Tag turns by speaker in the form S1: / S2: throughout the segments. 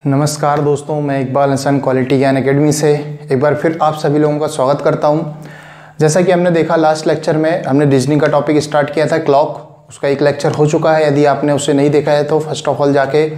S1: नमस्कार दोस्तों, मैं इकबाल हसन क्वालिटी ज्ञान एकेडमी से एक बार फिर आप सभी लोगों का स्वागत करता हूं। जैसा कि हमने देखा लास्ट लेक्चर में हमने रीजनिंग का टॉपिक स्टार्ट किया था क्लॉक, उसका एक लेक्चर हो चुका है। यदि आपने उसे नहीं देखा है तो फर्स्ट ऑफ ऑल जाके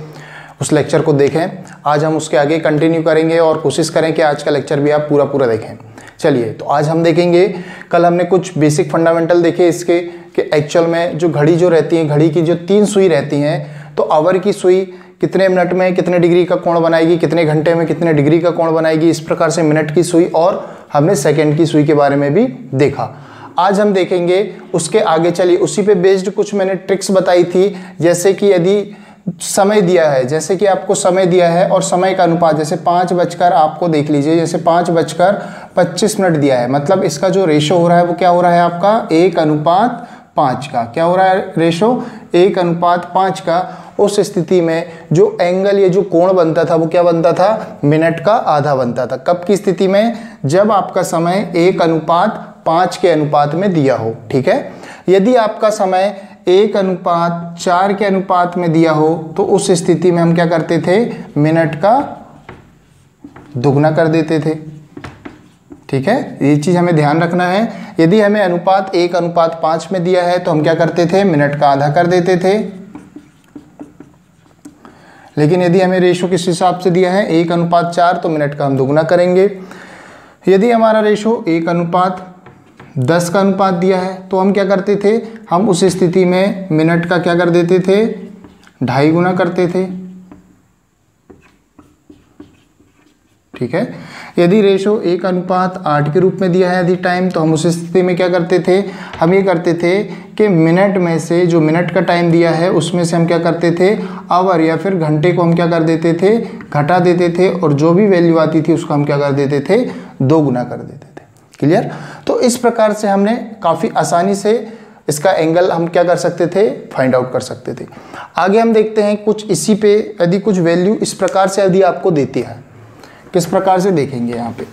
S1: उस लेक्चर को देखें। आज हम उसके आगे कंटिन्यू करेंगे और कोशिश करें कि आज का लेक्चर भी आप पूरा देखें। चलिए, तो आज हम देखेंगे, कल हमने कुछ बेसिक फंडामेंटल देखे इसके कि एक्चुअल में जो घड़ी जो रहती है, घड़ी की जो 3 सुई रहती हैं, तो आवर की सुई कितने मिनट में कितने डिग्री का कोण बनाएगी, कितने घंटे में कितने डिग्री का कोण बनाएगी, इस प्रकार से मिनट की सुई और हमने सेकंड की सुई के बारे में भी देखा। आज हम देखेंगे उसके आगे। चलिए, उसी पे बेस्ड कुछ मैंने ट्रिक्स बताई थी, जैसे कि यदि समय दिया है, जैसे कि आपको समय दिया है और समय का अनुपात, जैसे 5 बजकर आपको देख लीजिए, जैसे 5:25 दिया है, मतलब इसका जो रेशो हो रहा है वो क्या हो रहा है आपका 1:5 का। क्या हो रहा है रेशो 1:5 का। उस स्थिति में जो एंगल, ये जो कोण बनता था वो क्या बनता था, मिनट का आधा बनता था। कब की स्थिति में, जब आपका समय 1:5 के अनुपात में दिया हो। ठीक है, यदि आपका समय 1:4 के अनुपात में दिया हो तो उस स्थिति में हम क्या करते थे, मिनट का दुगना कर देते थे। ठीक है, ये चीज हमें ध्यान रखना है। यदि हमें अनुपात 1:5 में दिया है तो हम क्या करते थे, मिनट का आधा कर देते थे। लेकिन यदि हमें रेशो किस हिसाब से दिया है 1:4 तो मिनट का हम दुगना करेंगे। यदि हमारा रेशो 1:10 का अनुपात दिया है तो हम क्या करते थे, हम उस स्थिति में मिनट का क्या कर देते थे, 2.5 गुना करते थे। ठीक है, यदि रेशो 1:8 के रूप में दिया है यदि टाइम, तो हम उस स्थिति में क्या करते थे, हम ये करते थे कि मिनट में से जो मिनट का टाइम दिया है उसमें से हम क्या करते थे, आवर या फिर घंटे को हम क्या कर देते थे, घटा देते थे, और जो भी वैल्यू आती थी उसको हम क्या कर देते थे, 2 गुना कर देते थे। क्लियर। तो इस प्रकार से हमने काफ़ी आसानी से इसका एंगल हम क्या कर सकते थे, फाइंड आउट कर सकते थे। आगे हम देखते हैं कुछ इसी पे, यदि कुछ वैल्यू इस प्रकार से यदि आपको देती है, किस प्रकार से देखेंगे यहाँ पे।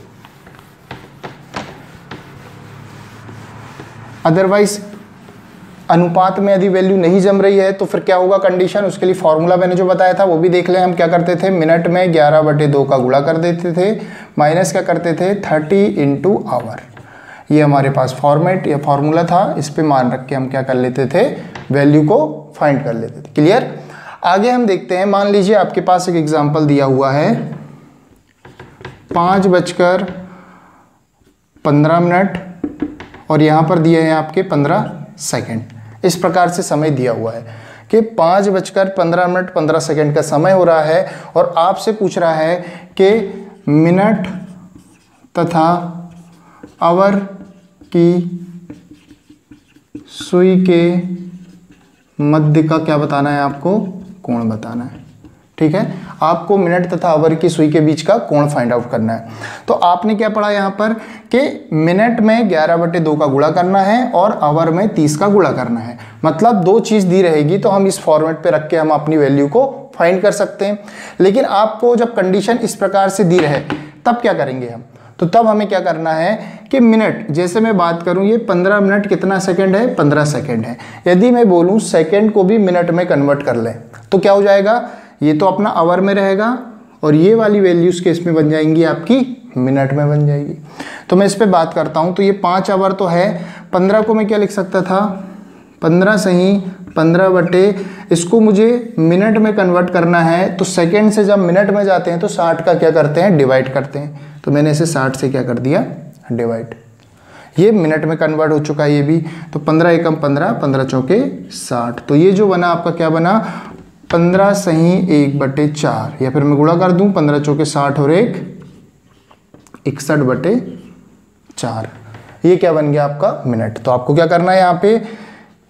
S1: अदरवाइज अनुपात में यदि वैल्यू नहीं जम रही है तो फिर क्या होगा कंडीशन, उसके लिए फॉर्मूला मैंने जो बताया था वो भी देख लें। हम क्या करते थे, मिनट में 11/2 का गुणा कर देते थे, माइनस क्या करते थे 30 × आवर। ये हमारे पास फॉर्मेट या फॉर्मूला था, इस पे मान रख के हम क्या कर लेते थे, वैल्यू को फाइंड कर लेते थे। क्लियर। आगे हम देखते हैं, मान लीजिए आपके पास एक एग्जाम्पल दिया हुआ है 5:15 और यहाँ पर दिए हैं आपके 15 सेकेंड। इस प्रकार से समय दिया हुआ है कि 5:15 15 सेकेंड का समय हो रहा है और आपसे पूछ रहा है कि मिनट तथा आवर की सुई के मध्य का क्या बताना है, आपको कोण बताना है। ठीक है, आपको मिनट तथा आवर की सुई के बीच का कोण फाइंड आउट करना है। तो आपने क्या पढ़ा यहाँ पर कि मिनट में 11/2 का गुणा करना है और आवर में 30 का गुणा करना है। मतलब 2 चीज़ दी रहेगी तो हम इस फॉर्मेट पे रख के हम अपनी वैल्यू को फाइंड कर सकते हैं। लेकिन आपको जब कंडीशन इस प्रकार से दी रहे तब क्या करेंगे हम, तो तब हमें क्या करना है कि मिनट, जैसे मैं बात करूं ये 15 मिनट कितना सेकंड है, 15 सेकंड है। यदि मैं बोलूं सेकंड को भी मिनट में कन्वर्ट कर लें तो क्या हो जाएगा, ये तो अपना आवर में रहेगा और ये वाली वैल्यूज के इसमें बन जाएंगी आपकी मिनट में बन जाएगी। तो मैं इस पे बात करता हूं, तो ये 5 आवर तो है, 15 को मैं क्या लिख सकता था, 15 सही 15 इसको मुझे मिनट में कन्वर्ट करना है तो सेकंड से जब मिनट में जाते हैं तो 60 का क्या करते हैं, डिवाइड करते हैं। तो मैंने इसे 60 से क्या कर दिया, डिवाइड। ये मिनट में कन्वर्ट हो चुका है ये भी। तो 15 एकम 15, 15 चौके 60। तो ये जो बना आपका क्या बना, 15 सही 1/4, या फिर मैं गुणा कर दूं 15 चौके 60 और 1 61/4। ये क्या बन गया आपका मिनट। तो आपको क्या करना है यहाँ पे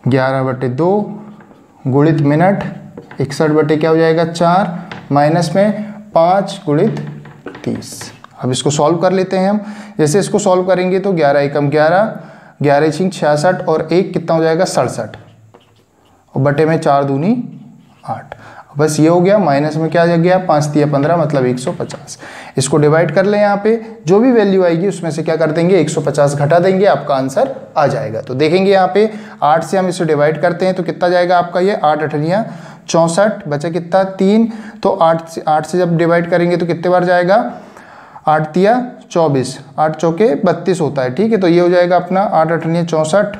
S1: 11/2 गुणित मिनट 61 क्या हो जाएगा 4, माइनस में 5 गुणित 30। अब इसको सॉल्व कर लेते हैं हम। जैसे इसको सॉल्व करेंगे तो 11 एकम 11, 11 छिंग 66 और 1 कितना हो जाएगा 67, और बटे में 4 दूनी 8। बस ये हो गया। माइनस में क्या लग गया, 5 तिया 15 मतलब 150। इसको डिवाइड कर लें, यहाँ पे जो भी वैल्यू आएगी उसमें से क्या कर देंगे 150 घटा देंगे, आपका आंसर आ जाएगा। तो देखेंगे यहाँ पे 8 से हम इसे डिवाइड करते हैं तो कितना जाएगा आपका ये 8 8 64 बचा कितना 3, तो 8 से जब डिवाइड करेंगे तो कितने बार जाएगा, 8 तिया 24, 8 चौके 32 होता है। ठीक है, तो ये हो जाएगा अपना 8 8 64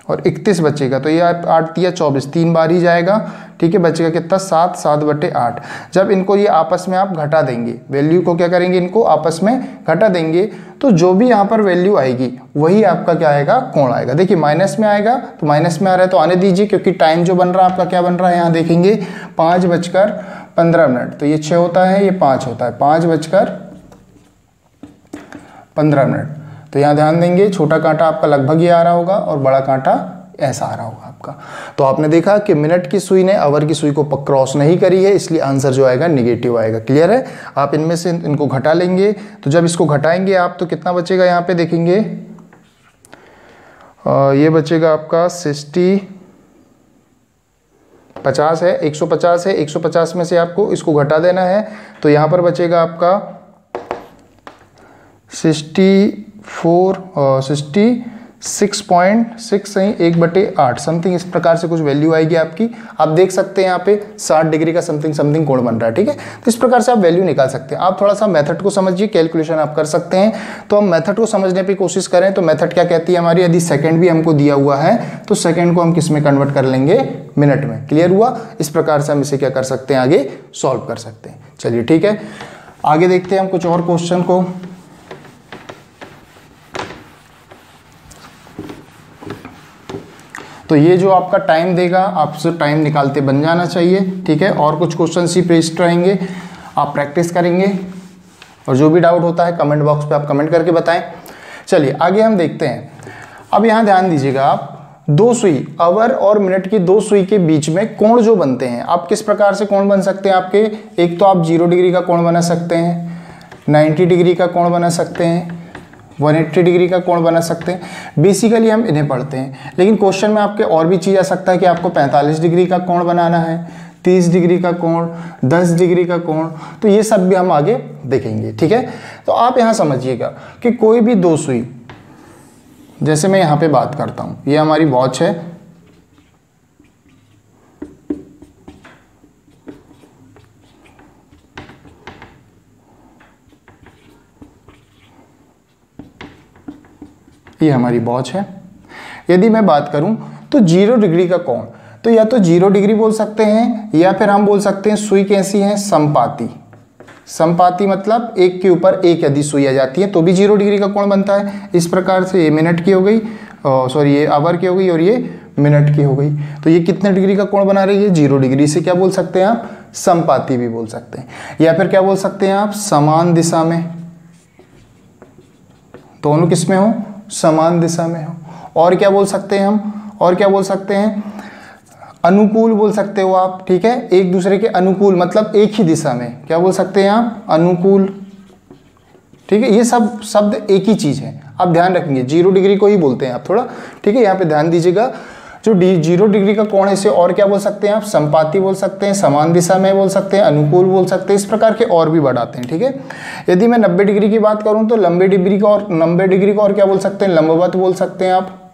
S1: और 31 बचेगा, तो ये 8 तिया 24 3 बार ही जाएगा। ठीक है, बचेगा कितना 7, 7/8। जब इनको ये आपस में आप घटा देंगे, वैल्यू को क्या करेंगे, इनको आपस में घटा देंगे, तो जो भी यहाँ पर वैल्यू आएगी वही आपका क्या आएगा, कोण आएगा। देखिए माइनस में आएगा, तो माइनस में आ रहा है तो आने दीजिए, क्योंकि टाइम जो बन रहा है आपका क्या बन रहा है, यहाँ देखेंगे 5:15, तो ये 6 होता है, ये 5 होता है, 5:15। तो यहाँ ध्यान देंगे, छोटा कांटा आपका लगभग ये आ रहा होगा और बड़ा कांटा ऐसा आ रहा होगा आपका। तो आपने देखा कि मिनट की सुई ने आवर की सुई को क्रॉस नहीं करी है, इसलिए आंसर जो आएगा निगेटिव आएगा। क्लियर है? आप इनमें से इनको घटा लेंगे, तो जब इसको घटाएंगे आप तो कितना बचेगा, यहाँ पे देखेंगे ये बचेगा आपका 50 है, 150 है, 150 में से आपको इसको घटा देना है, तो यहाँ पर बचेगा आपका 66.6 नहीं 1/8 समथिंग, इस प्रकार से कुछ वैल्यू आएगी आपकी। आप देख सकते हैं यहाँ पे 60 डिग्री का समथिंग कोण बन रहा है। ठीक है, तो इस प्रकार से आप वैल्यू निकाल सकते हैं। आप थोड़ा सा मेथड को समझिए, कैलकुलेशन आप कर सकते हैं। तो हम मेथड को समझने की कोशिश करें तो मेथड क्या कहती है हमारी, यदि सेकंड भी हमको दिया हुआ है तो सेकंड को हम किस में कन्वर्ट कर लेंगे, मिनट में। क्लियर हुआ? इस प्रकार से हम इसे क्या कर सकते हैं, आगे सॉल्व कर सकते हैं। चलिए ठीक है, आगे देखते हैं हम कुछ और क्वेश्चन को। तो ये जो आपका टाइम देगा, आपसे टाइम निकालते बन जाना चाहिए। ठीक है, और कुछ क्वेश्चन ही पेस्ट रहेंगे, आप प्रैक्टिस करेंगे और जो भी डाउट होता है कमेंट बॉक्स पे आप कमेंट करके बताएं। चलिए आगे हम देखते हैं। अब यहाँ ध्यान दीजिएगा, आप दो सुई, आवर और मिनट की दो सुई के बीच में कोण जो बनते हैं, आप किस प्रकार से कोण बन सकते हैं आपके, एक तो आप 0 डिग्री का कोण बना सकते हैं, 90 डिग्री का कोण बना सकते हैं, 180 डिग्री का कोण बना सकते हैं। बेसिकली हम इन्हें पढ़ते हैं, लेकिन क्वेश्चन में आपके और भी चीज़ आ सकता है कि आपको 45 डिग्री का कोण बनाना है, 30 डिग्री का कोण, 10 डिग्री का कोण, तो ये सब भी हम आगे देखेंगे। ठीक है, तो आप यहाँ समझिएगा कि कोई भी दो सुई, जैसे मैं यहाँ पे बात करता हूँ, ये हमारी वॉच है, ये हमारी वॉच है। यदि मैं बात करूं तो 0 डिग्री का कोण, तो या तो 0 डिग्री बोल सकते हैं या फिर हम बोल सकते हैं सुई कैसी है, समपाती। समपाती मतलब एक के ऊपर एक यदि सुई आ जाती है तो भी 0 डिग्री का कोण बनता है। इस प्रकार से ये मिनट की हो गई, सॉरी ये आवर की हो गई और ये मिनट की हो गई। तो ये कितने डिग्री का कोण बना रही है, 0 डिग्री से क्या बोल सकते हैं आप, समपाती भी बोल सकते हैं, या फिर क्या बोल सकते हैं आप, समान दिशा में। दोनों किस में हो, समान दिशा में हो। और क्या बोल सकते हैं हम, और क्या बोल सकते हैं, अनुकूल बोल सकते हो आप। ठीक है, एक दूसरे के अनुकूल मतलब एक ही दिशा में, क्या बोल सकते हैं आप, अनुकूल। ठीक है, ये सब शब्द एक ही चीज है, आप ध्यान रखेंगे। 0 डिग्री को ही बोलते हैं आप थोड़ा। ठीक है, यहाँ पे ध्यान दीजिएगा, जो 0 डिग्री का कोण है इसे और क्या बोल सकते हैं आप, समपाती बोल सकते हैं, समान दिशा में बोल सकते हैं, अनुकूल बोल सकते हैं, इस प्रकार के और भी वर्ड आते हैं। ठीक है, यदि मैं 90 डिग्री की बात करूं तो 90 डिग्री का और क्या बोल सकते हैं, लंबवत बोल सकते हैं आप,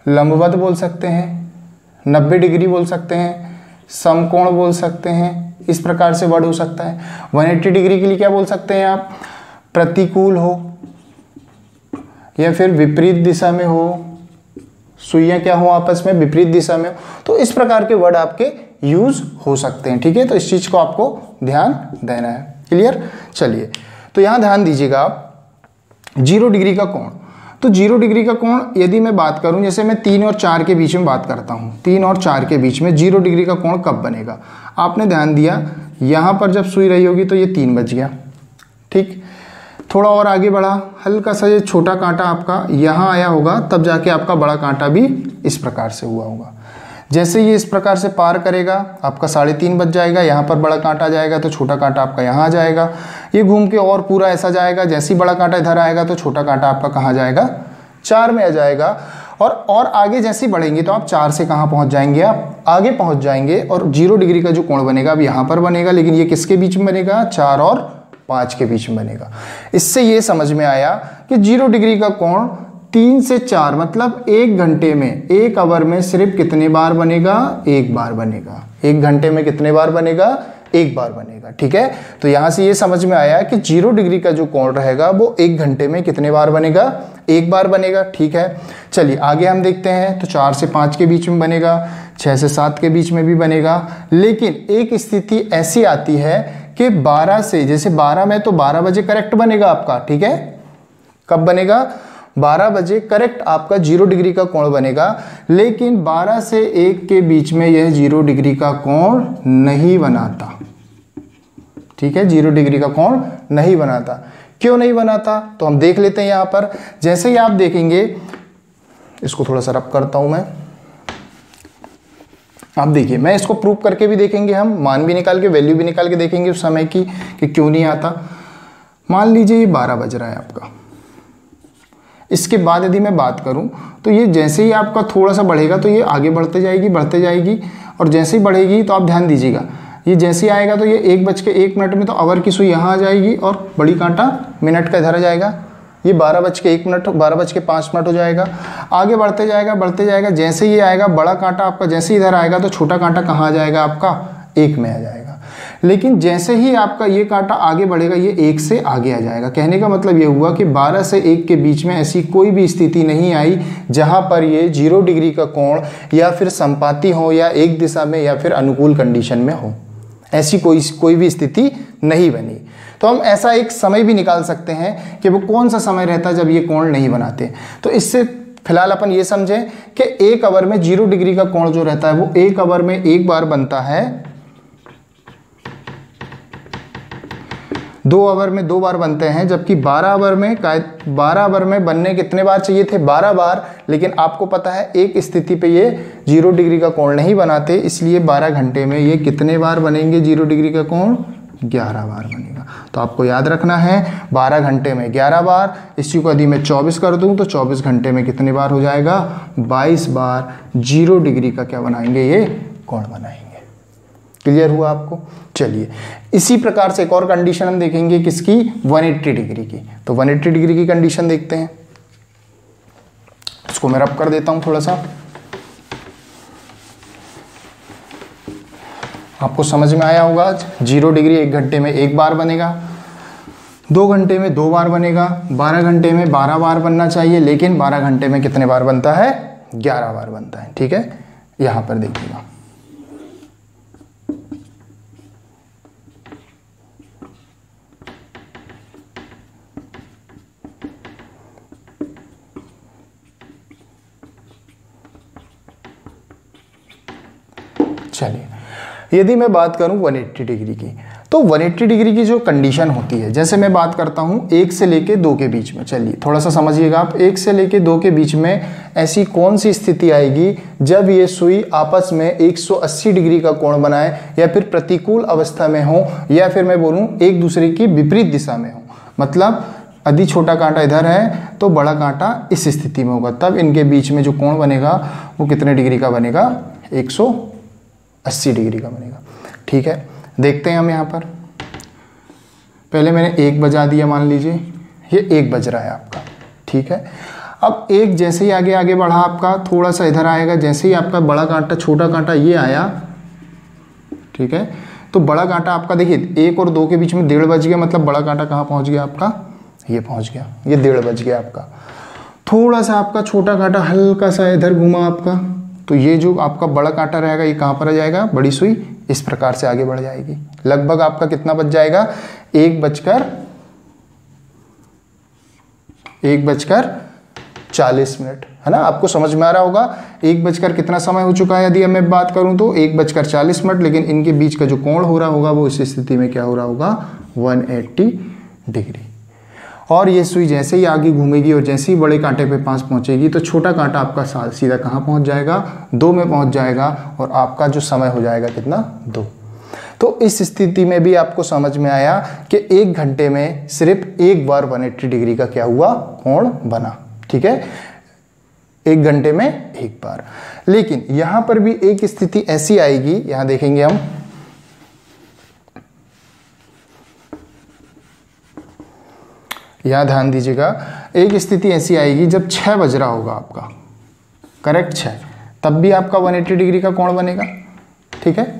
S1: लंबवत बोल सकते हैं, 90 डिग्री बोल सकते हैं, समकोण बोल सकते हैं, इस प्रकार से वर्ड हो सकता है। 180 डिग्री के लिए क्या बोल सकते हैं आप, प्रतिकूल हो या फिर विपरीत दिशा में हो, सुइयां क्या हो आपस में, विपरीत दिशा में हो। तो इस प्रकार के वर्ड आपके यूज हो सकते हैं। ठीक है, तो इस चीज को आपको ध्यान देना है। क्लियर? चलिए, तो यहां ध्यान दीजिएगा आप, 0 डिग्री का कोण, तो 0 डिग्री का कोण यदि मैं बात करूं, जैसे मैं 3 और 4 के बीच में बात करता हूं, 3 और 4 के बीच में 0 डिग्री का कोण कब बनेगा, आपने ध्यान दिया यहां पर जब सुई रही होगी तो ये 3 बज गया। ठीक, थोड़ा और आगे बढ़ा, हल्का सा ये छोटा कांटा आपका यहाँ आया होगा, तब जाके आपका बड़ा कांटा भी इस प्रकार से हुआ होगा। जैसे ये इस प्रकार से पार करेगा, आपका 3.5 बज जाएगा, यहाँ पर बड़ा कांटा आ जाएगा तो छोटा कांटा आपका यहाँ आ जाएगा। ये घूम के और पूरा ऐसा जाएगा, जैसे ही बड़ा कांटा इधर आएगा तो छोटा कांटा आपका कहाँ जाएगा, 4 में आ जाएगा। और आगे जैसे ही बढ़ेंगे तो आप 4 से कहाँ पहुँच जाएंगे, आप आगे पहुँच जाएंगे और 0 डिग्री का जो कोण बनेगा अब यहाँ पर बनेगा, लेकिन ये किसके बीच में बनेगा, 4 और 5 के बीच में बनेगा। इससे ये समझ में आया कि 0 डिग्री का कोण 3 से 4 मतलब 1 घंटे में, 1 आवर में सिर्फ कितने बार बनेगा? 1 बार बनेगा। 1 घंटे में कितने बार बनेगा? 1 बार बनेगा। ठीक है, तो यहां से ये समझ में आया कि 0 डिग्री का जो कोण रहेगा वो 1 घंटे में कितने बार बनेगा? 1 बार बनेगा। ठीक है, चलिए आगे हम देखते हैं। तो 4 से 5 के बीच में बनेगा, 6 से 7 के बीच में भी बनेगा। लेकिन एक स्थिति ऐसी आती है कि 12 से, जैसे 12 में तो 12 बजे करेक्ट बनेगा आपका। ठीक है, कब बनेगा? 12 बजे करेक्ट आपका 0 डिग्री का कोण बनेगा। लेकिन 12 से 1 के बीच में यह 0 डिग्री का कोण नहीं बनाता। ठीक है, 0 डिग्री का कोण नहीं बनाता। क्यों नहीं बनाता? तो हम देख लेते हैं। यहां पर जैसे ही आप देखेंगे, इसको थोड़ा सा रब करता हूं मैं। आप देखिए, मैं इसको प्रूव करके भी देखेंगे, हम मान भी निकाल के, वैल्यू भी निकाल के देखेंगे उस समय की कि क्यों नहीं आता। मान लीजिए ये 12 बज रहा है आपका। इसके बाद यदि मैं बात करूं तो ये जैसे ही आपका थोड़ा सा बढ़ेगा तो ये आगे बढ़ते जाएगी। और जैसे ही बढ़ेगी तो आप ध्यान दीजिएगा, ये जैसे ही आएगा तो ये 1:01 में तो आवर की सुई यहाँ आ जाएगी और बड़ी कांटा मिनट का इधर आ जाएगा। ये 12:01, 12:05 हो जाएगा। आगे बढ़ते जाएगा। जैसे ये आएगा बड़ा कांटा आपका, जैसे इधर आएगा तो छोटा कांटा कहाँ आ जाएगा आपका? 1 में आ जाएगा। लेकिन जैसे ही आपका ये कांटा आगे बढ़ेगा ये 1 से आगे आ जाएगा। कहने का मतलब ये हुआ कि 12 से 1 के बीच में ऐसी कोई भी स्थिति नहीं आई जहां पर ये 0 डिग्री का कोण या फिर संपाती हो या एक दिशा में या फिर अनुकूल कंडीशन में हो। ऐसी कोई भी स्थिति नहीं बनी। तो हम ऐसा एक समय भी निकाल सकते हैं कि वो कौन सा समय रहता है जब ये कोण नहीं बनाते। तो इससे फिलहाल अपन ये समझें कि 1 आवर में 0 डिग्री का कोण जो रहता है वो 1 आवर में 1 बार बनता है, 2 आवर में 2 बार बनते हैं, जबकि 12 आवर में बनने कितने बार चाहिए थे? 12 बार। लेकिन आपको पता है एक स्थिति पे ये 0 डिग्री का कोण नहीं बनाते, इसलिए 12 घंटे में ये कितने बार बनेंगे 0 डिग्री का कोण? 11 बार बनेगा। तो आपको याद रखना है 12 घंटे में 11 बार। इसी को यदि मैं 24 कर दूं तो 24 घंटे में कितने बार हो जाएगा? 22 बार 0 डिग्री का क्या बनाएंगे? ये कोण बनाएंगे। क्लियर हुआ आपको? चलिए, इसी प्रकार से एक और कंडीशन हम देखेंगे, किसकी? 180 डिग्री की। तो 180 डिग्री की कंडीशन देखते हैं। इसको मैं रब कर देता हूं थोड़ा सा, आपको समझ में आया होगा। 0 डिग्री 1 घंटे में 1 बार बनेगा, 2 घंटे में 2 बार बनेगा, 12 घंटे में 12 बार बनना चाहिए, लेकिन 12 घंटे में कितने बार बनता है? 11 बार बनता है। ठीक है, यहां पर देखिएगा, चलिए यदि मैं बात करूं 180 डिग्री की, तो 180 डिग्री की जो कंडीशन होती है, जैसे मैं बात करता हूं 1 से लेके 2 के बीच में। चलिए थोड़ा सा समझिएगा आप, 1 से लेके 2 के बीच में ऐसी कौन सी स्थिति आएगी जब ये सुई आपस में 180 डिग्री का कोण बनाए या फिर प्रतिकूल अवस्था में हो, या फिर मैं बोलूं एक दूसरे की विपरीत दिशा में हो। मतलब यदि छोटा कांटा इधर है तो बड़ा कांटा इस स्थिति में होगा, तब इनके बीच में जो कोण बनेगा वो कितने डिग्री का बनेगा? 180 डिग्री का बनेगा। ठीक है, देखते हैं हम यहाँ पर। पहले मैंने 1 बजा दिया, मान लीजिए ये 1 बज रहा है आपका। ठीक है, अब 1 जैसे ही आगे आगे बढ़ा आपका, थोड़ा सा इधर आएगा, जैसे ही आपका बड़ा कांटा छोटा कांटा ये आया, ठीक है, तो बड़ा कांटा आपका देखिए 1 और 2 के बीच में 1:30 बज गया, मतलब बड़ा कांटा कहाँ पहुँच गया आपका? ये पहुँच गया, ये 1:30 बज गया आपका। थोड़ा सा आपका छोटा कांटा हल्का सा इधर घूमा आपका, तो ये जो आपका बड़ा कांटा रहेगा ये कहाँ पर आ जाएगा? बड़ी सुई इस प्रकार से आगे बढ़ जाएगी। लगभग आपका कितना बज जाएगा? 1:40 मिनट, है ना? आपको समझ में आ रहा होगा 1 बजकर कितना समय हो चुका है। यदि मैं बात करूं तो 1:40 मिनट, लेकिन इनके बीच का जो कोण हो रहा होगा वो इस स्थिति में क्या हो रहा होगा? 180 डिग्री। और ये सुई जैसे ही आगे घूमेगी और जैसे ही बड़े कांटे पे पास पहुंचेगी तो छोटा कांटा आपका सीधा कहाँ पहुंच जाएगा? 2 में पहुंच जाएगा, और आपका जो समय हो जाएगा कितना? 2। तो इस स्थिति में भी आपको समझ में आया कि 1 घंटे में सिर्फ 1 बार 180 डिग्री का क्या हुआ? कोण बना। ठीक है, 1 घंटे में 1 बार। लेकिन यहां पर भी एक स्थिति ऐसी आएगी, यहां देखेंगे हम, यहाँ ध्यान दीजिएगा, एक स्थिति ऐसी आएगी जब 6 बज रहा होगा आपका, करेक्ट 6, तब भी आपका 180 डिग्री का कोण बनेगा, ठीक है।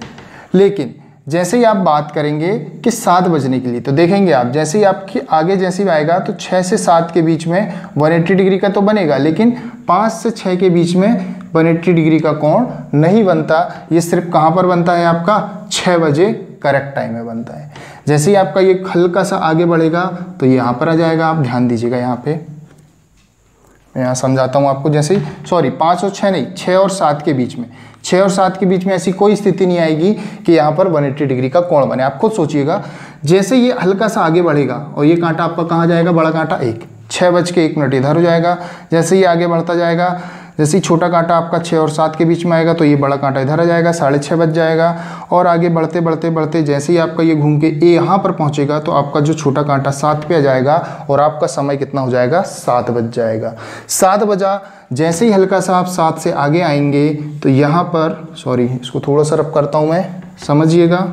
S1: लेकिन जैसे ही आप बात करेंगे कि 7 बजने के लिए, तो देखेंगे आप जैसे ही आपकी आगे जैसे ही आएगा तो 6 से 7 के बीच में 180 डिग्री का तो बनेगा, लेकिन 5 से 6 के बीच में 180 डिग्री का कोण नहीं बनता। ये सिर्फ कहाँ पर बनता है आपका, 6 बजे करेक्ट टाइम में बनता है। जैसे ही आपका ये हल्का सा आगे बढ़ेगा तो यहाँ पर आ जाएगा, आप ध्यान दीजिएगा यहाँ पे, मैं यहाँ समझाता हूँ आपको। जैसे ही 5 और 6 नहीं, 6 और 7 के बीच में, 6 और 7 के बीच में ऐसी कोई स्थिति नहीं आएगी कि यहाँ पर 180 डिग्री का कोण बने। आप खुद सोचिएगा, जैसे ये हल्का सा आगे बढ़ेगा और ये कांटा आपका कहाँ जाएगा, बड़ा कांटा 6:01 इधर हो जाएगा। जैसे ही आगे बढ़ता जाएगा, जैसे ही छोटा कांटा आपका 6 और 7 के बीच में आएगा तो ये बड़ा कांटा इधर आ जाएगा, 6:30 बज जाएगा। और आगे बढ़ते बढ़ते बढ़ते जैसे ही आपका ये घूम के यहाँ पर पहुँचेगा तो आपका जो छोटा कांटा 7 पे आ जाएगा और आपका समय कितना हो जाएगा, 7 बज जाएगा। 7 बजा, जैसे ही हल्का सा आप 7 से आगे आएंगे तो यहाँ पर, इसको थोड़ा सा रब करता हूँ मैं, समझिएगा।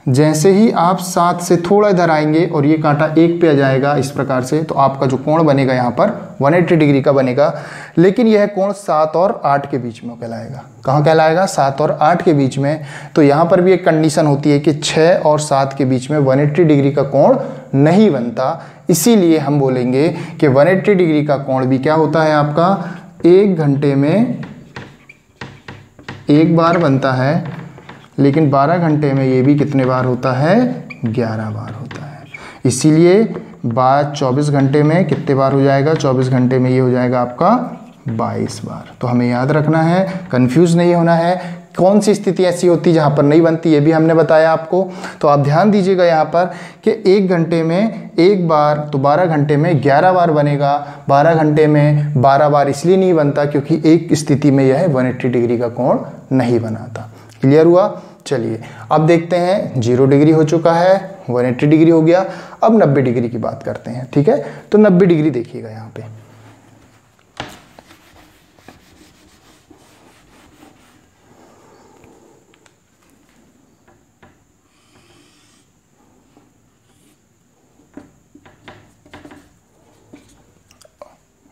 S1: जैसे ही आप 7 से थोड़ा इधर आएंगे और ये कांटा 1 पे आ जाएगा इस प्रकार से, तो आपका जो कोण बनेगा यहाँ पर 180 डिग्री का बनेगा। लेकिन यह कोण 7 और 8 के बीच में कहलाएगा। कहाँ कहलाएगा, 7 और 8 के बीच में। तो यहाँ पर भी एक कंडीशन होती है कि 6 और 7 के बीच में 180 डिग्री का कोण नहीं बनता। इसीलिए हम बोलेंगे कि 180 डिग्री का कोण भी क्या होता है आपका, 1 घंटे में 1 बार बनता है, लेकिन 12 घंटे में ये भी कितने बार होता है, 11 बार होता है। इसीलिए बाद 24 घंटे में कितने बार हो जाएगा, 24 घंटे में ये हो जाएगा आपका 22 बार। तो हमें याद रखना है, कंफ्यूज नहीं होना है। कौन सी स्थिति ऐसी होती है जहाँ पर नहीं बनती, ये भी हमने बताया आपको। तो आप ध्यान दीजिएगा यहाँ पर कि 1 घंटे में 1 बार, तो 12 घंटे में 11 बार बनेगा। 12 घंटे में 12 बार इसलिए नहीं बनता क्योंकि एक स्थिति में यह 180 डिग्री का कोण नहीं बनाता। क्लियर हुआ। चलिए अब देखते हैं, 0 डिग्री हो चुका है, 180 डिग्री हो गया। अब 90 डिग्री की बात करते हैं, ठीक है। तो 90 डिग्री देखिएगा यहाँ पे,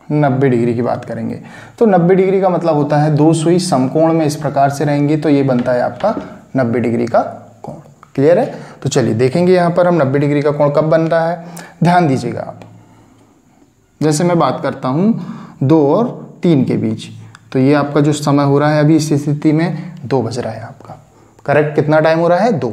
S1: नब्बे डिग्री की बात करेंगे। तो 90 डिग्री का मतलब होता है 2 सुई समकोण में इस प्रकार से रहेंगी, तो ये बनता है आपका 90 डिग्री का कोण। क्लियर है। तो चलिए देखेंगे यहाँ पर हम 90 डिग्री का कोण कब बनता है। ध्यान दीजिएगा आप, जैसे मैं बात करता हूँ 2 और 3 के बीच, तो ये आपका जो समय हो रहा है अभी इस स्थिति में 2 बज रहा है आपका। करेक्ट, कितना टाइम हो रहा है, 2।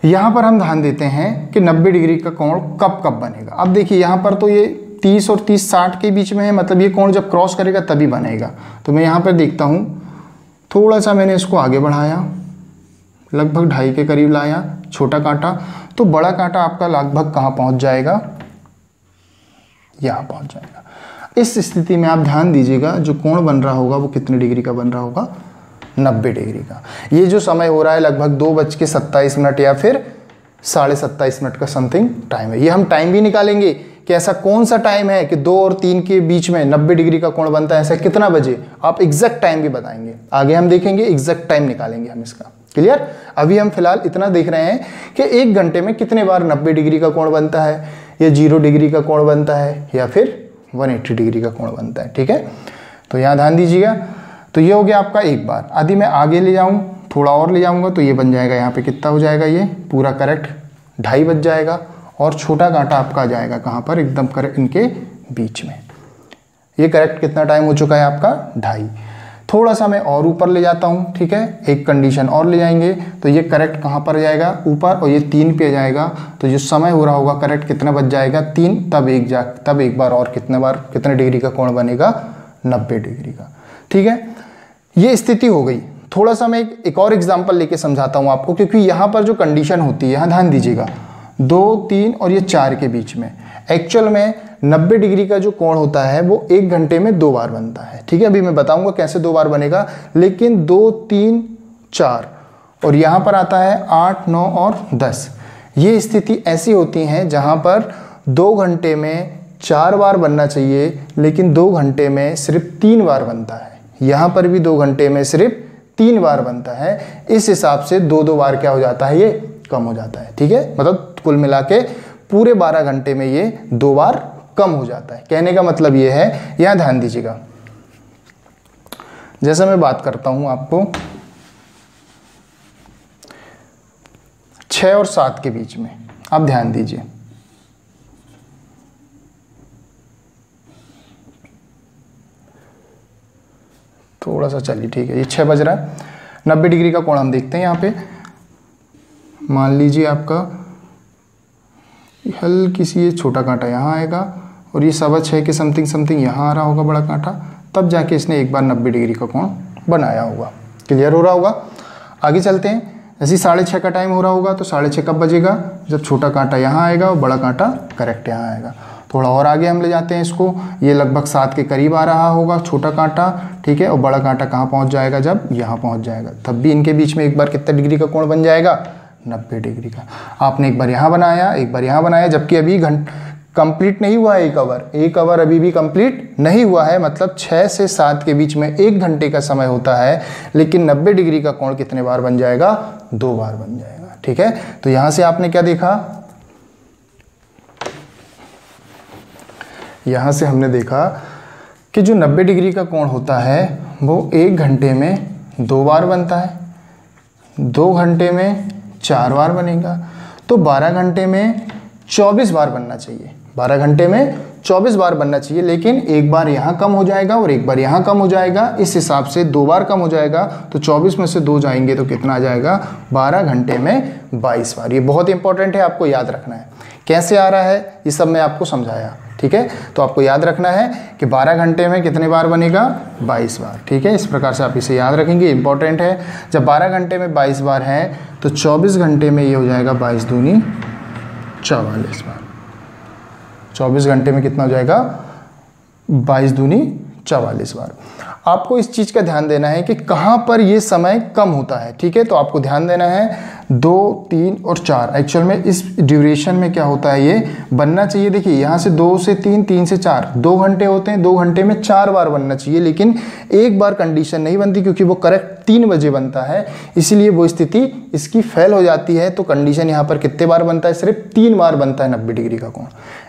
S1: यहाँ पर हम ध्यान देते हैं कि 90 डिग्री का कोण कब कब बनेगा। अब देखिए यहाँ पर तो ये 30 और 30 60 के बीच में है, मतलब ये कोण जब क्रॉस करेगा तभी बनेगा। तो मैं यहाँ पर देखता हूँ, थोड़ा सा मैंने इसको आगे बढ़ाया, लगभग 2.5 के करीब लाया छोटा कांटा, तो बड़ा कांटा आपका लगभग कहाँ पहुँच जाएगा, यहाँ पहुँच जाएगा। इस स्थिति में आप ध्यान दीजिएगा जो कोण बन रहा होगा वो कितने डिग्री का बन रहा होगा, 90 डिग्री का। ये जो समय हो रहा है लगभग 2:27 या फिर 27:30 का समथिंग टाइम है। ये हम टाइम भी निकालेंगे कि ऐसा कौन सा टाइम है कि 2 और 3 के बीच में 90 डिग्री का कोण बनता है, ऐसा कितना बजे, आप एग्जैक्ट टाइम भी बताएंगे। आगे हम देखेंगे, एग्जैक्ट टाइम निकालेंगे हम इसका। क्लियर। अभी हम फिलहाल इतना देख रहे हैं कि 1 घंटे में कितने बार 90 डिग्री का कोण बनता है, या 0 डिग्री का कोण बनता है, या फिर 180 डिग्री का कोण बनता है। ठीक है, तो यहाँ ध्यान दीजिएगा। तो ये हो गया आपका 1 बार। यदि मैं आगे ले जाऊँ, थोड़ा और ले जाऊँगा, तो ये बन जाएगा यहाँ पे कितना हो जाएगा, ये पूरा करेक्ट 2.5 बज जाएगा। और छोटा कांटा आपका आ जाएगा कहाँ पर, एकदम करेक्ट इनके बीच में। ये करेक्ट कितना टाइम हो चुका है आपका, 2.5। थोड़ा सा मैं और ऊपर ले जाता हूँ, ठीक है, एक कंडीशन और ले जाएंगे, तो ये करेक्ट कहाँ पर जाएगा, ऊपर, और ये 3 पे जाएगा। तो जो समय हो रहा होगा करेक्ट कितना बज जाएगा, 3। तब एक बार और कितने डिग्री का कोण बनेगा, 90 डिग्री का। ठीक है, ये स्थिति हो गई। थोड़ा सा मैं एक और एग्जाम्पल लेके समझाता हूँ आपको, क्योंकि यहाँ पर जो कंडीशन होती है, यहाँ ध्यान दीजिएगा, 2, 3 और ये 4 के बीच में एक्चुअल में 90 डिग्री का जो कोण होता है वो 1 घंटे में 2 बार बनता है। ठीक है, अभी मैं बताऊंगा कैसे 2 बार बनेगा, लेकिन 2, 3, 4 और यहाँ पर आता है 8, 9 और 10। ये स्थिति ऐसी होती हैं जहाँ पर 2 घंटे में 4 बार बनना चाहिए, लेकिन 2 घंटे में सिर्फ 3 बार बनता है। यहाँ पर भी 2 घंटे में सिर्फ 3 बार बनता है। इस हिसाब से 2-2 बार क्या हो जाता है, ये कम हो जाता है। ठीक है, मतलब कुल मिला के पूरे 12 घंटे में ये 2 बार कम हो जाता है। कहने का मतलब ये है, यहाँ ध्यान दीजिएगा, जैसे मैं बात करता हूँ आपको 6 और 7 के बीच में, आप ध्यान दीजिए, थोड़ा सा चलिए ठीक है, ये 6 बज रहा है। 90 डिग्री का कोण हम देखते हैं यहाँ पे, मान लीजिए आपका हल्की सी ये छोटा कांटा यहाँ आएगा और ये 6:15 के समथिंग यहाँ आ रहा होगा बड़ा कांटा, तब जाके इसने एक बार 90 डिग्री का कोण बनाया होगा। क्लियर हो रहा होगा? आगे चलते हैं। जैसे 6:30 का टाइम हो रहा होगा तो 6:30 कब बजेगा? जब छोटा कांटा यहाँ आएगा और बड़ा कांटा करेक्ट यहाँ आएगा। थोड़ा और आगे हम ले जाते हैं इसको, ये लगभग 7 के करीब आ रहा होगा छोटा कांटा, ठीक है, और बड़ा कांटा कहाँ पहुँच जाएगा? जब यहाँ पहुँच जाएगा, तब भी इनके बीच में एक बार कितने डिग्री का कोण बन जाएगा? 90 डिग्री का। आपने एक बार यहाँ बनाया, एक बार यहाँ बनाया, जबकि अभी कंप्लीट नहीं हुआ है एक आवर अभी भी कंप्लीट नहीं हुआ है। मतलब 6 से 7 के बीच में 1 घंटे का समय होता है, लेकिन 90 डिग्री का कोण कितने बार बन जाएगा? 2 बार बन जाएगा। ठीक है, तो यहां से आपने क्या देखा? यहां से हमने देखा कि जो 90 डिग्री का कोण होता है वो 1 घंटे में 2 बार बनता है, 2 घंटे में 4 बार बनेगा, तो 12 घंटे में 24 बार बनना चाहिए। 12 घंटे में 24 बार बनना चाहिए, लेकिन एक बार यहाँ कम हो जाएगा और एक बार यहाँ कम हो जाएगा, इस हिसाब से 2 बार कम हो जाएगा, तो 24 में से 2 जाएंगे तो कितना आ जाएगा? 12 घंटे में 22 बार। ये बहुत इंपॉर्टेंट है, आपको याद रखना है। कैसे आ रहा है ये सब मैं आपको समझाया, ठीक है, तो आपको याद रखना है कि 12 घंटे में कितने बार बनेगा? 22 बार। ठीक है, इस प्रकार से आप इसे याद रखेंगे, इंपॉर्टेंट है। जब 12 घंटे में 22 बार है तो 24 घंटे में ये हो जाएगा 22 दूनी 44 बार। 24 घंटे में कितना हो जाएगा? 22 दूनी 44 बार। आपको इस चीज़ का ध्यान देना है कि कहाँ पर ये समय कम होता है। ठीक है, तो आपको ध्यान देना है 2, 3 और 4। एक्चुअल में इस ड्यूरेशन में क्या होता है, ये बनना चाहिए, देखिए यहाँ से 2 से 3, 3 से 4, 2 घंटे होते हैं, 2 घंटे में 4 बार बनना चाहिए, लेकिन एक बार कंडीशन नहीं बनती क्योंकि वो करेक्ट 3 बजे बनता है, इसीलिए वो स्थिति इसकी फेल हो जाती है। तो कंडीशन यहाँ पर कितने बार बनता है? सिर्फ 3 बार बनता है 90 डिग्री का कोण।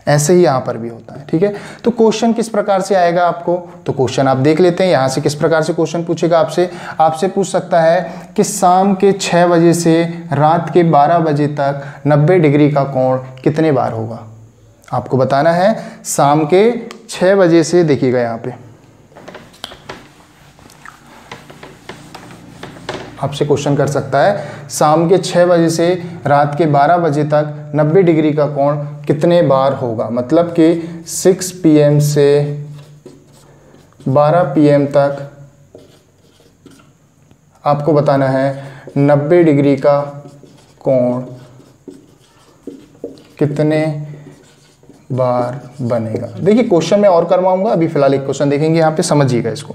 S1: ऐसे ही यहाँ पर भी होता है। ठीक है, तो क्वेश्चन किस प्रकार से आएगा आपको, तो क्वेश्चन आप देख लेते हैं। यहाँ से किस प्रकार से क्वेश्चन पूछेगा आपसे पूछ सकता है कि शाम के 6 बजे से रात के 12 बजे तक 90 डिग्री का कोण कितने बार होगा। आपको बताना है शाम के 6 बजे से, देखिएगा यहाँ पे आपसे क्वेश्चन कर सकता है, शाम के 6 बजे से रात के 12 बजे तक 90 डिग्री का कोण कितने बार होगा। मतलब कि 6 PM से 12 PM तक आपको बताना है 90 डिग्री का कोण कितने बार बनेगा। देखिए क्वेश्चन मैं और करवाऊंगा, अभी फिलहाल एक क्वेश्चन देखेंगे, यहाँ पे समझिएगा इसको।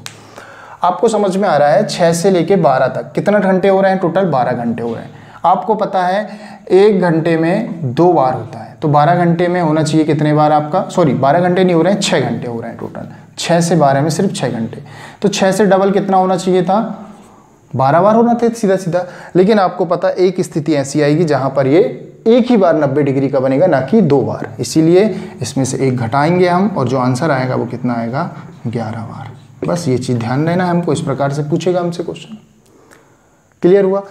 S1: आपको समझ में आ रहा है 6 से लेके 12 तक कितना घंटे हो रहे हैं? टोटल 12 घंटे हो रहे हैं। आपको पता है 1 घंटे में 2 बार होता है, तो 12 घंटे में होना चाहिए कितने बार आपका? सॉरी 12 घंटे नहीं हो रहे हैं, 6 घंटे हो रहे हैं टोटल। 6 से 12 में सिर्फ 6 घंटे, तो 6 से डबल कितना होना चाहिए था? 12 बार होना था सीधा सीधा। लेकिन आपको पता एक स्थिति ऐसी आएगी जहां पर ये एक ही बार 90 डिग्री का बनेगा, ना कि 2 बार। इसीलिए इसमें से 1 घटाएंगे हम और जो आंसर आएगा वो कितना आएगा? 11 बार। बस ये चीज़ ध्यान देना है हमको, इस प्रकार से पूछेगा हमसे क्वेश्चन। क्लियर हुआ?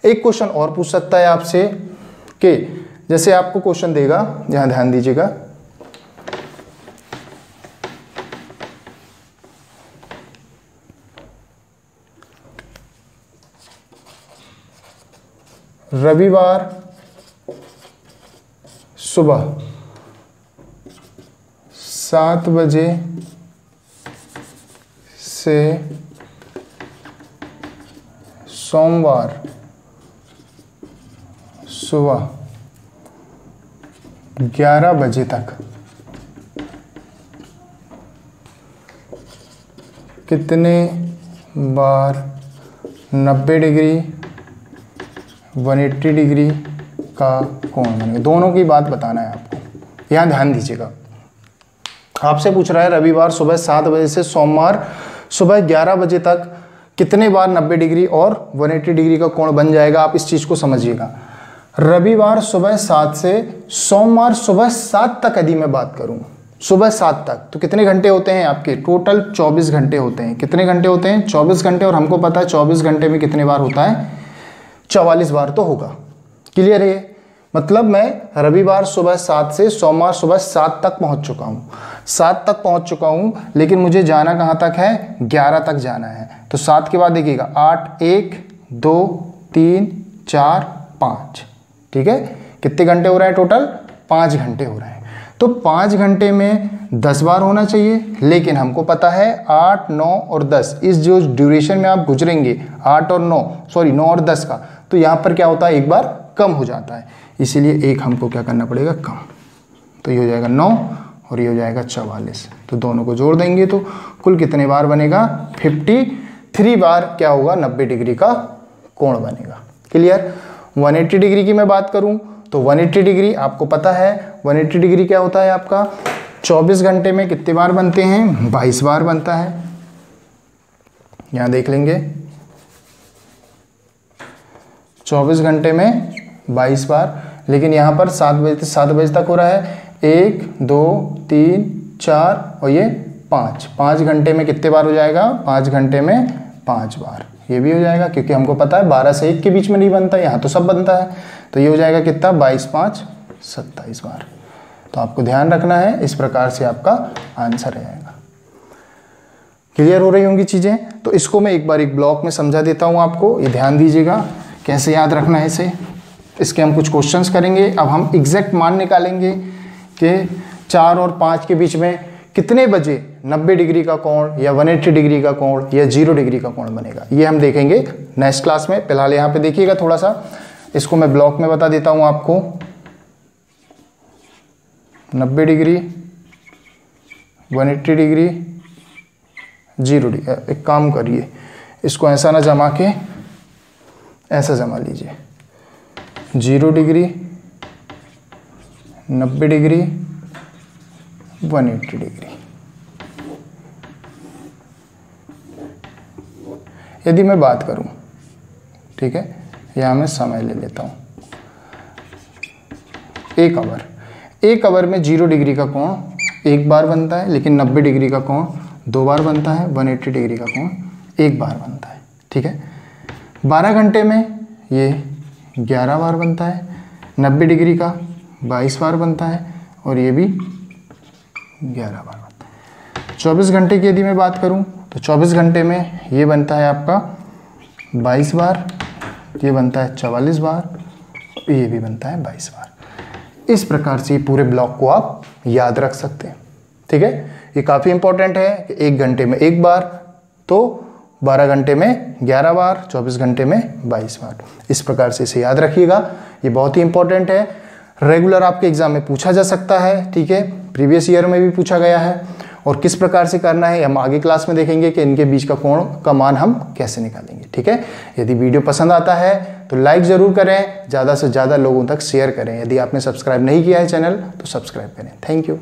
S1: एक क्वेश्चन और पूछ सकता है आपसे कि जैसे आपको क्वेश्चन देगा, यहां ध्यान दीजिएगा, रविवार सुबह 7 बजे से सोमवार सुबह 11 बजे तक कितने बार 90 डिग्री 180 डिग्री का कोण बनेगा। दोनों की बात बताना है आपको, यहाँ ध्यान दीजिएगा। आपसे पूछ रहा है रविवार सुबह 7 बजे से सोमवार सुबह 11 बजे तक कितने बार 90 डिग्री और 180 डिग्री का कोण बन जाएगा। आप इस चीज़ को समझिएगा। रविवार सुबह 7 से सोमवार सुबह 7 तक यदि मैं बात करूं, सुबह 7 तक, तो कितने घंटे होते हैं आपके? टोटल 24 घंटे होते हैं। कितने घंटे होते हैं? 24 घंटे। और हमको पता है 24 घंटे में कितने बार होता है? 44 बार तो होगा। क्लियर है? मतलब मैं रविवार सुबह 7 से सोमवार सुबह 7 तक पहुंच चुका हूं, 7 तक पहुंच चुका हूं, लेकिन मुझे जाना कहां तक है? 11 तक जाना है। तो 7 के बाद देखिएगा 8, 1, 2, 3, 4, 5। ठीक है, कितने घंटे हो रहे हैं टोटल? 5 घंटे हो रहे हैं। तो 5 घंटे में 10 बार होना चाहिए, लेकिन हमको पता है 8, 9 और 10, इस जो ड्यूरेशन में आप गुजरेंगे 8 और 9, सॉरी 9 और 10 का, तो यहाँ पर क्या होता है? एक बार कम हो जाता है, इसीलिए एक हमको क्या करना पड़ेगा? कम। तो ये हो जाएगा 9 और ये हो जाएगा 44। तो दोनों को जोड़ देंगे तो कुल कितने बार बनेगा? 53 बार क्या होगा? 90 डिग्री का कोण बनेगा। क्लियर? 180 डिग्री की मैं बात करूं तो 180 डिग्री आपको पता है, 180 डिग्री क्या होता है आपका? 24 घंटे में कितने बार बनते हैं? 22 बार बनता है। यहां देख लेंगे 24 घंटे में 22 बार, लेकिन यहाँ पर 7 बजे तक हो रहा है। 1, 2, 3, 4 और ये 5 घंटे में कितने बार हो जाएगा? 5 घंटे में 5 बार। ये भी हो जाएगा, क्योंकि हमको पता है 12 से 1 के बीच में नहीं बनता, यहाँ तो सब बनता है। तो ये हो जाएगा कितना? 22, 5, 27 बार। तो आपको ध्यान रखना है, इस प्रकार से आपका आंसर आएगा। क्लियर हो रही होंगी चीज़ें? तो इसको मैं एक बार एक ब्लॉक में समझा देता हूँ आपको, ये ध्यान दीजिएगा कैसे याद रखना है इसे। इसके हम कुछ क्वेश्चंस करेंगे। अब हम एग्जैक्ट मान निकालेंगे कि 4 और 5 के बीच में कितने बजे 90 डिग्री का कोण या 180 डिग्री का कोण या 0 डिग्री का कोण बनेगा, ये हम देखेंगे नेक्स्ट क्लास में। फिलहाल यहाँ पे देखिएगा थोड़ा सा, इसको मैं ब्लॉक में बता देता हूँ आपको। 90 डिग्री, 180 डिग्री, 0 डिग्री। एक काम करिए, इसको ऐसा ना जमा के ऐसा जमा लीजिए। 0 डिग्री, 90 डिग्री, 180 डिग्री। यदि मैं बात करूं, ठीक है, यहां मैं समय ले लेता हूं। 1 आवर में 0 डिग्री का कोण 1 बार बनता है, लेकिन 90 डिग्री का कोण 2 बार बनता है, 180 डिग्री का कोण 1 बार बनता है। ठीक है, 12 घंटे में ये 11 बार बनता है, 90 डिग्री का 22 बार बनता है और ये भी 11 बार बनता है। 24 घंटे की यदि मैं बात करूं तो 24 घंटे में ये बनता है आपका 22 बार, ये बनता है 44 बार, ये भी बनता है 22 बार। इस प्रकार से पूरे ब्लॉक को आप याद रख सकते हैं। ठीक है, ये काफ़ी इंपॉर्टेंट है कि 1 घंटे में 1 बार, तो 12 घंटे में 11 बार, 24 घंटे में 22 बार। इस प्रकार से इसे याद रखिएगा, ये बहुत ही इंपॉर्टेंट है। रेगुलर आपके एग्जाम में पूछा जा सकता है। ठीक है, प्रीवियस ईयर में भी पूछा गया है, और किस प्रकार से करना है हम आगे क्लास में देखेंगे कि इनके बीच का कोण का मान हम कैसे निकालेंगे। ठीक है, यदि वीडियो पसंद आता है तो लाइक ज़रूर करें, ज़्यादा से ज़्यादा लोगों तक शेयर करें। यदि आपने सब्सक्राइब नहीं किया है चैनल तो सब्सक्राइब करें। Thank you.